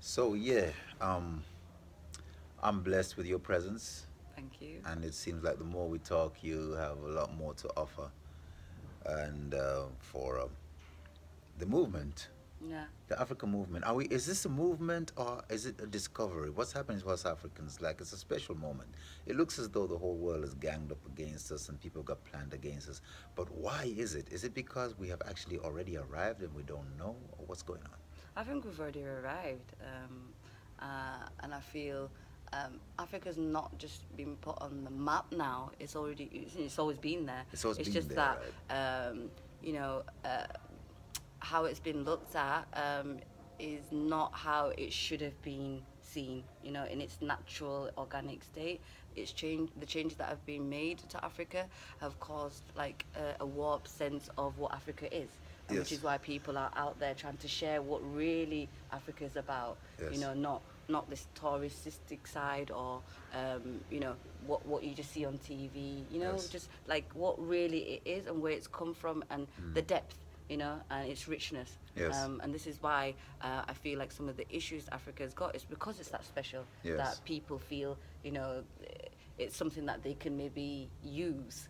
So yeah, um, I'm blessed with your presence, Thank you. and it seems like the more we talk, you have a lot more to offer. And for the movement, Yeah. the African movement, are we? Is this a movement or is it a discovery? What's happening to us Africans? Like it's a special moment. It looks as though the whole world is ganged up against us and people got planned against us. But why is it? Is it because we have actually already arrived and we don't know, or what's going on? I think we've already arrived, and I feel Africa's not just been put on the map now. It's always been there. It's always It's been just there, that right? you know how it's been looked at is not how it should have been seen. In its natural organic state. It's changed. The changes that have been made to Africa have caused like a warped sense of what Africa is, and which Yes. is why people are out there trying to share what really Africa is about. Yes. Not this touristic side or what you just see on TV. Yes. Just like what really it is and where it's come from and Mm. the depth. And its richness. Yes. And this is why I feel like some of the issues Africa's got is because it's that special Yes. that people feel, it's something that they can maybe use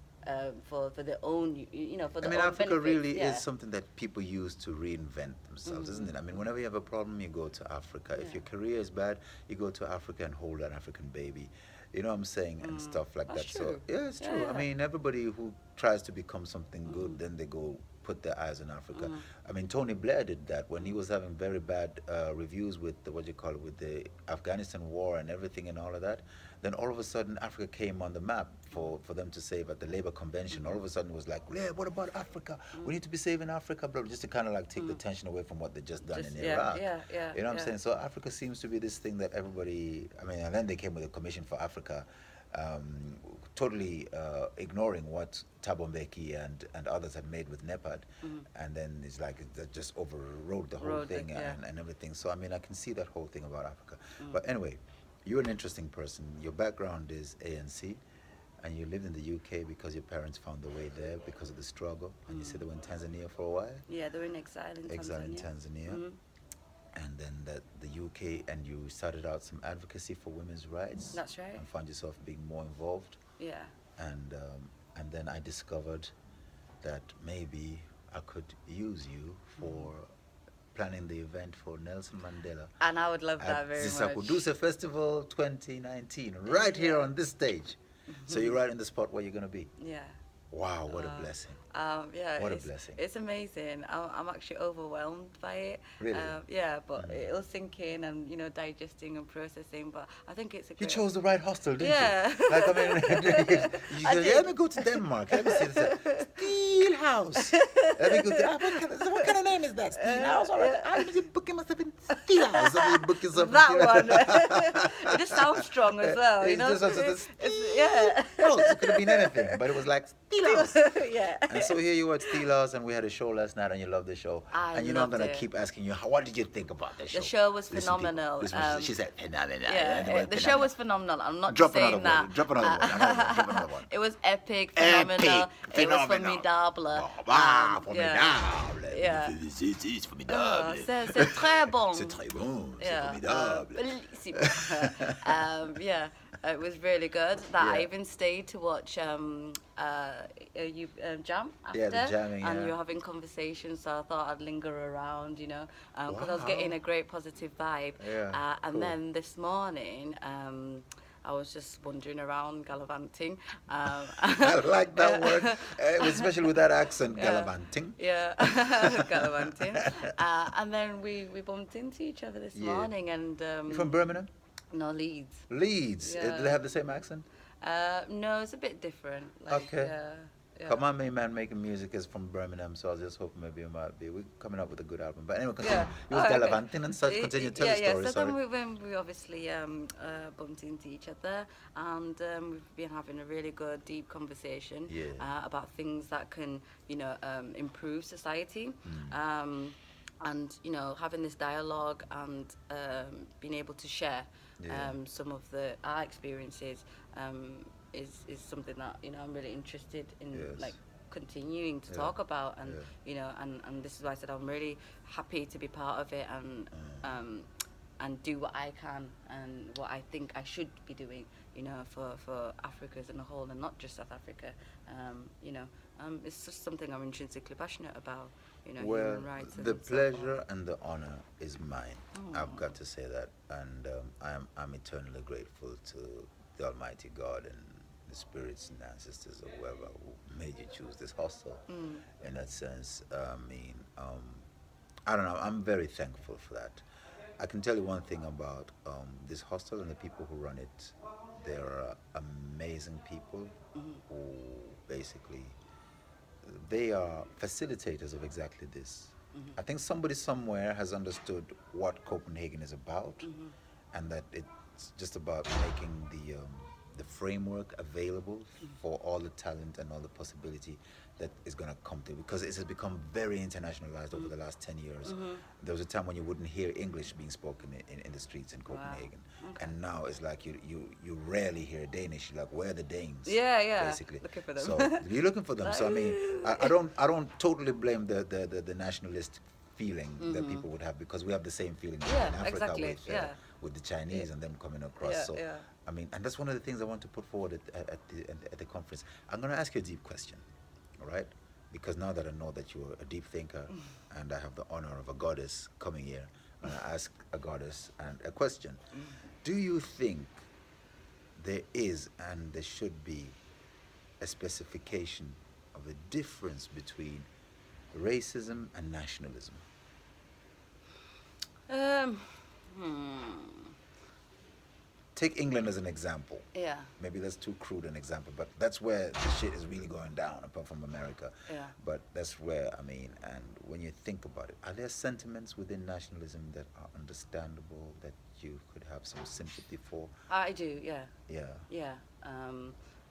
for their own, for I their mean, own Africa benefits. really is Yeah. something that people use to reinvent themselves, isn't it? I mean, whenever you have a problem, you go to Africa. If Yeah. your career is bad, you go to Africa and hold an African baby. You know what I'm saying? And stuff like That's that. So, true. yeah, it's true. I Yeah. mean, everybody who tries to become something good, then they go put their eyes on Africa. I mean, Tony Blair did that when he was having very bad reviews with the, what you call it, with the Afghanistan war and everything and all of that. Then all of a sudden, Africa came on the map for them to save at the Labour Convention. All of a sudden, it was like, yeah, what about Africa? We need to be saving Africa, blah, blah, just to kind of like take the tension away from what they just done Just in yeah, Iraq. yeah, yeah, You know what I'm yeah. saying? So Africa seems to be this thing that everybody, I mean, and then they came with a commission for Africa, um, totally ignoring what Thabo Mbeki and others had made with NEPAD. And then it's like that just overrode the whole Road, thing yeah. and everything. So, I mean, I can see that whole thing about Africa. But anyway, you're an interesting person. Your background is ANC, and you lived in the UK because your parents found the way there because of the struggle. And you said they were in Tanzania for a while, Yeah, they're in exile in exile in Tanzania. Tanzania, and then that the UK, and you started out some advocacy for women's rights, That's right. and found yourself being more involved. Yeah. And then I discovered that maybe I could use you for planning the event for Nelson Mandela And I would love that at very much. Zisakudusa Festival 2019, right here Yeah. on this stage. So you're right in the spot where you're going to be. Yeah. Wow, what a Uh, blessing. yeah, What a it's blessing. it's amazing. I'm actually overwhelmed by it. Really? Yeah, but it'll sink in and digesting and processing. But I think it's a You great. chose the right hostel, didn't Yeah. you? Like, I mean, you I said, did. let me go to Denmark. Let me see this. Steel House. Let me go to, what kind of name is that? Steel House? All right. I'm going to book myself in Steel House. I'm book yourself in That Steel one. House. It just sounds strong as well. It's just a Yeah. House. It could have been anything, but it was like Steel House. Yeah. And so here you were at Steelers, and we had a show last night, and you loved the show. I And you know I'm loved gonna it. keep asking you, what did you think about the show? The show was Listen, people, phenomenal. listen what she said. Phenomenal. Yeah, The word the show phenomenal. was phenomenal. I'm not Drop just another saying that. word. Drop another word. Drop another one. It was epic, phenomenal. Epic, It was phenomenal. formidable. Ah, Yeah. formidable. Yeah. C'est Ah, formidable. c'est très bon. C'est très bon. C'est Yeah, formidable. bellissimo. Yeah, it was really good. That I Yeah. even stayed to watch you jam after, Yeah, the jamming, and yeah. you were having conversations. So I thought I'd linger around, because I was Wow. getting a great positive vibe. Yeah, And cool. then this morning, I was just wandering around gallivanting. I like that word, especially with that accent, gallivanting. Yeah, gallivanting. And then we bumped into each other this Yeah. morning, and You from Birmingham? no Leeds. Leeds. Yeah. Do they have the same accent? No, it's a bit different. Like, Okay. Yeah. Come my main man making music is from Birmingham, so I was just hoping maybe it might be. We're coming up with a good album. But anyway, continue. Yeah. You was Oh, okay. gallivanting and such. Continue to tell Yeah, the yeah. story. So Sorry. then we obviously bumped into each other, and we've been having a really good, deep conversation Yeah. about things that can, improve society. And having this dialogue and being able to share Yeah. some of our experiences is something that I'm really interested in, Yes. like continuing to Yeah. talk about, and Yeah. and this is why I said I'm really happy to be part of it, and and do what I can and what I think I should be doing, for Africa as a whole and not just South Africa. You know, it's just something I'm intrinsically passionate about. Well, Human rights the and so forth. pleasure and the honor is mine. I've Oh, got to say that, and I'm eternally grateful to the Almighty God and the spirits and ancestors or whoever who made you choose this hostel. mm, In that sense, I don't know. I'm very thankful for that. I can tell you one thing about this hostel and the people who run it. They're amazing people mm, who basically they are facilitators of exactly this. mm, I think somebody somewhere has understood what Copenhagen is about, mm, and that it's just about making the framework available mm, for all the talent and all the possibility that is going to come to, because it has become very internationalized over mm, the last 10 years. mm. There was a time when you wouldn't hear English being spoken in the streets in Wow. Copenhagen, Okay. and now it's like you rarely hear Danish. You're like, where are the Danes? Yeah, yeah. Basically. Looking for them. So you're looking for them. Like, So I mean, I don't totally blame the nationalist feeling that mm-hmm. people would have, because we have the same feeling Yeah, in Africa exactly. Yeah. with the Yeah. Chinese and them coming across. Yeah, So yeah. I mean, and that's one of the things I want to put forward at the conference. I'm going to ask you a deep question, all right? Because now that I know that you're a deep thinker, and I have the honor of a goddess coming here, I'm going to ask a goddess and a question. Do you think there is and there should be a specification of a difference between racism and nationalism? Um, hmm. Take England as an example. Yeah, Maybe that's too crude an example, but that's where the shit is really going down, apart from America. yeah. But that's where, I mean, and when you think about it, are there sentiments within nationalism that are understandable, that you could have some sympathy for? I do, yeah. Yeah. Yeah.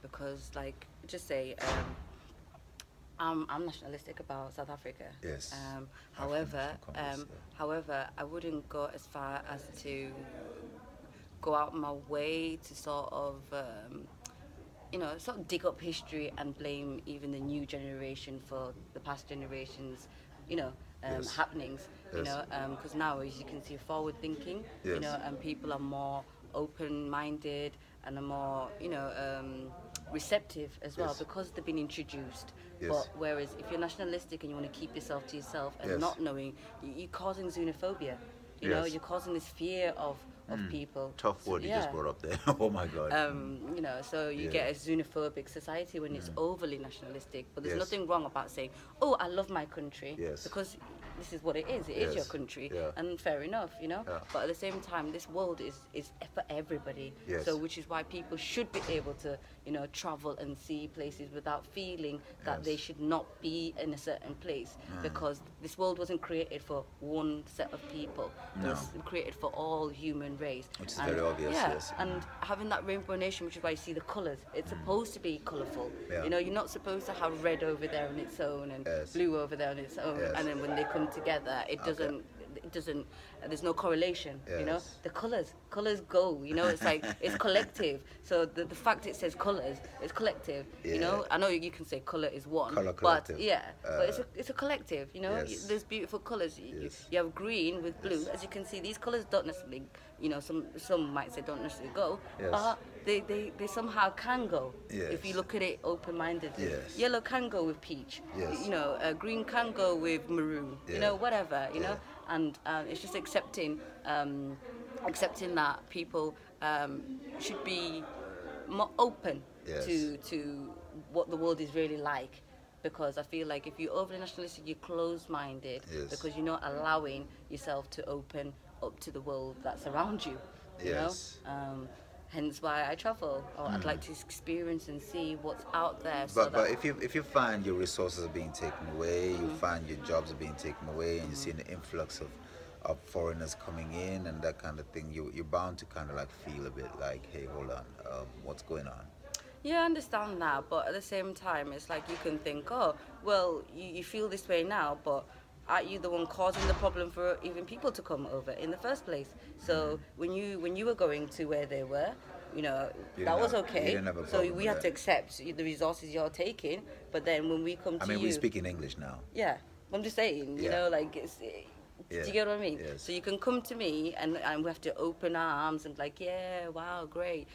Because, like, just say, I'm nationalistic about South Africa. Yes. However, African Congress, yeah. however, I wouldn't go as far as to go out my way to sort of dig up history and blame even the new generation for the past generations, Yes. happenings. Yes. Because now, as you can see, forward thinking. Yes. And people are more open-minded and are more, receptive as well Yes. because they've been introduced. Yes. But whereas if you're nationalistic and you want to keep yourself to yourself and Yes. not knowing, you're causing xenophobia. You're causing this fear of people. Tough So, word you yeah. just brought up there. Oh my God. So you Yeah. get a xenophobic society when it's overly nationalistic. But there's Yes. nothing wrong about saying, "Oh, I love my country," Yes. because this is what it is. It is your Yes. country, Yeah. and fair enough, Yeah. But at the same time, this world is for everybody. Yes. So which is why people should be able to, travel and see places without feeling that Yes. they should not be in a certain place, because this world wasn't created for one set of people. It No. was created for all human race. Which is very obvious, Yeah, yes. and having that rainbow nation, which is why you see the colours. It's supposed to be colourful. Yeah. You're not supposed to have red over there on its own and Yes. blue over there on its own, Yes. and then when they come together, it doesn't. It doesn't. There's no correlation. Yes. The colours go. It's like it's collective. So the fact it says colours, it's collective. Yeah. I know you can say colour is one, Colour but collective. yeah, but it's a collective. Yes. There's beautiful colours. Yes. You have green with blue. Yes. As you can see, these colours don't necessarily. Some might say don't necessarily go, Yes. but they somehow can go Yes. if you look at it open-mindedly. Yes. Yellow can go with peach. Yes. Green can go with maroon. Yeah. Whatever. Yeah. And it's just accepting that people should be more open Yes. to what the world is really like. Because I feel like if you're overly nationalistic, you're closed-minded. Yes. Because you're not allowing yourself to open up to the world that's around you. Yes. Hence why I travel. Or I'd like to experience and see what's out there. So But if you find your resources are being taken away, you find your jobs are being taken away, and you see an influx of foreigners coming in and that kind of thing, you're bound to kind of like feel a bit like, hey, hold on, what's going on? Yeah, I understand that, but at the same time, it's like you can think, oh, well, you feel this way now, but are you the one causing the problem for even people to come over in the first place? So when you were going to where they were, that was okay. you didn't have a So problem we with have that. to accept the resources you're taking, but then when we come to I mean, you, we speak in English now. yeah, I'm just saying, Yeah. like Yeah. Do you get what I mean? Yes. So you can come to me and we have to open our arms and like, yeah, wow, great,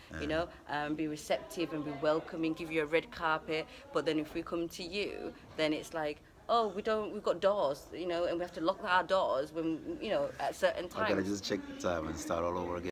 be receptive and be welcoming, give you a red carpet. But then if we come to you, then it's like, oh, we've got doors, and we have to lock our doors when, at certain I gotta times. just check the time and start all over again.